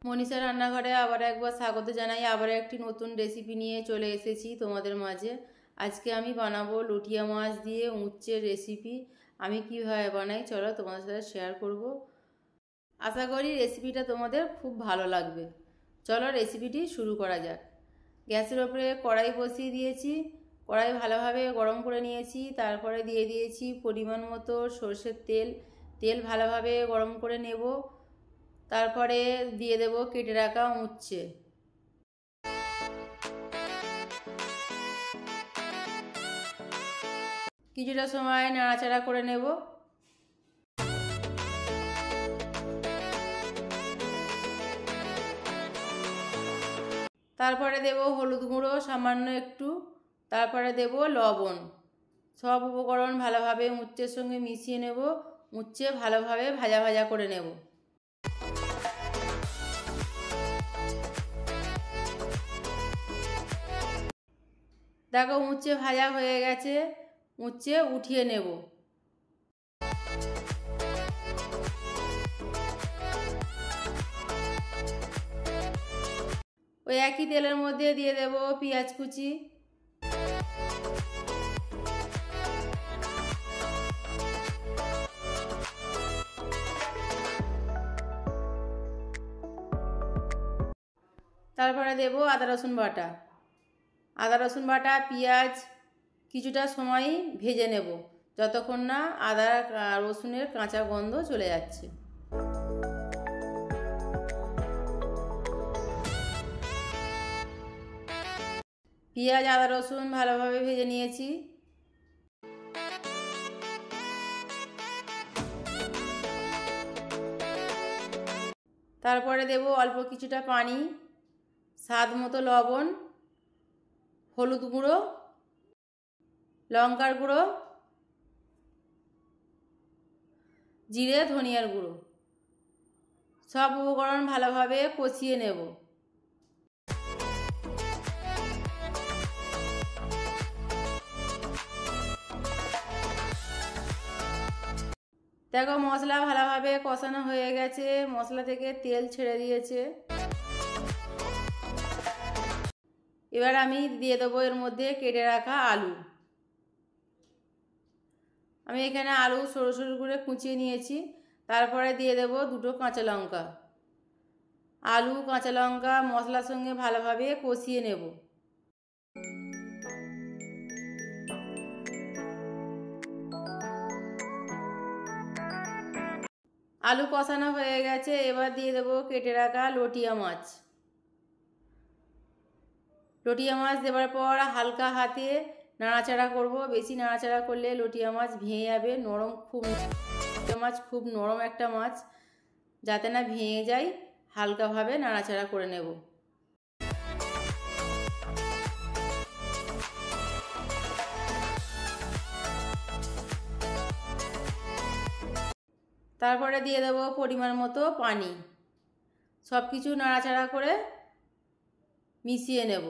মনীষা রান্নাঘরে আবার একবার স্বাগত জানাই। আবার একটি নতুন রেসিপি নিয়ে চলে এসেছি তোমাদের মাঝে। আজকে আমি বানাবো লুটিয়া মাছ দিয়ে উচ্ছের রেসিপি। আমি কিভাবে বানাই চলো তোমাদের সাথে শেয়ার করব। আশা করি রেসিপিটা তোমাদের খুব ভালো লাগবে। চলো রেসিপিটি শুরু করা যাক। গ্যাসের ওপরে কড়াই বসিয়ে দিয়েছি। কড়াই ভালোভাবে গরম করে নিয়েছি। তারপরে দিয়ে দিয়েছি পরিমাণ মতো সরষের তেল। তেল ভালোভাবে গরম করে নেব। তারপরে দিয়ে দেব কেটে রাখা উচ্ছে। কিছুটা সময় নাড়াচাড়া করে নেব। তারপরে দেব হলুদ গুঁড়ো সামান্য একটু, তারপরে দেব লবণ। সব উপকরণ ভালোভাবে উচ্ছের সঙ্গে মিশিয়ে নেব। উচ্ছে ভালোভাবে ভাজা ভাজা করে নেব। দেখো উচ্ছে ভাজা হয়ে গেছে, উচ্ছে উঠিয়ে নেব। ওই একই তেলের মধ্যে দিয়ে দেব পেঁয়াজ কুচি। তারপরে দেব আদা রসুন বাটা। আদা রসুন বাটা পেঁয়াজ কিছুটা সময় ভেজে নেব, যতক্ষণ না আদা রসুনের কাঁচা গন্ধ চলে যাচ্ছে। পেঁয়াজ আদা রসুন ভালোভাবে ভেজে নিয়েছি। তারপরে দেব অল্প কিছুটা পানি, স্বাদ মতো লবণ, হলুদ গুঁড়ো, লঙ্কার গুঁড়ো, জিরে ধনিয়ার গুঁড়ো। সব উপকরণ ভালোভাবে কষিয়ে নেব। দেখো মশলা ভালোভাবে কষানো হয়ে গেছে, মশলা থেকে তেল ছেড়ে দিয়েছে। এবার আমি দিয়ে দেবো এর মধ্যে কেটে রাখা আলু। আমি এখানে আলু সরু সরু করে কুচিয়ে নিয়েছি। তারপরে দিয়ে দেব দুটো কাঁচা লঙ্কা। আলু কাঁচা লঙ্কা মশলার সঙ্গে ভালোভাবে কষিয়ে নেব। আলু কষানো হয়ে গেছে, এবার দিয়ে দেব কেটে রাখা লটিয়া মাছ। লটিয়া মাছ দেওয়ার পর হালকা হাতে নাড়াচাড়া করব। বেশি নাড়াচাড়া করলে লটিয়া মাছ ভেঙে যাবে। লটিয়া মাছ খুব নরম একটা মাছ, যাতে না ভেঙে যায় হালকাভাবে নাড়াচাড়া করে নেব। তারপরে দিয়ে দেব পরিমাণ মতো পানি। সব কিছু নাড়াচাড়া করে মিশিয়ে নেব।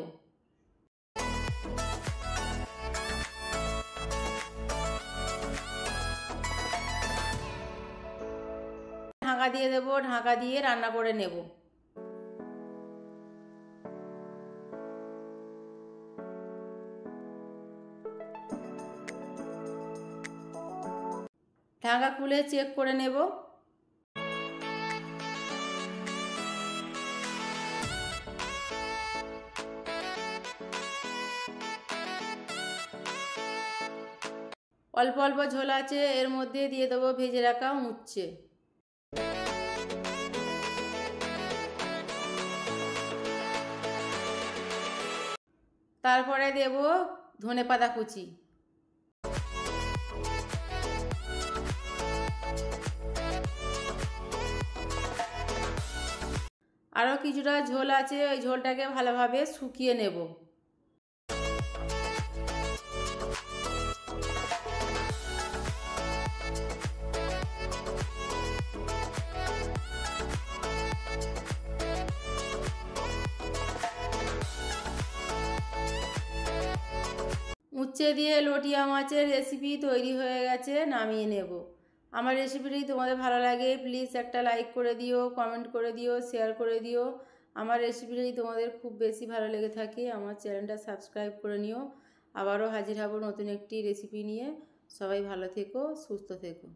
ঢাকা দিয়ে দেব, ঢাকা দিয়ে রান্না করে নেব। ঢাকা খুলে চেক করে নেব। অল্প অল্প ঝোল আছে, এর মধ্যে দিয়ে দেবো ভেজে রাখা উচ্ছে। তারপরে দেব ধনেপাতা কুচি। আরও কিছুটা ঝোল আছে, ওই ঝোলটাকে ভালোভাবে শুকিয়ে নেব। উচ্ছে দিয়ে লটিয়া মাছের রেসিপি তৈরি হয়ে গেছে, নামিয়ে নেব। আমার রেসিপিটি তোমাদের ভালো লাগে প্লিজ একটা লাইক করে দিও, কমেন্ট করে দিও, শেয়ার করে দিও। আমার রেসিপিটি তোমাদের খুব বেশি ভালো লেগে থাকে আমার চ্যানেলটা সাবস্ক্রাইব করে নিও। আবারও হাজির হব নতুন একটি রেসিপি নিয়ে। সবাই ভালো থেকো, সুস্থ থেকো।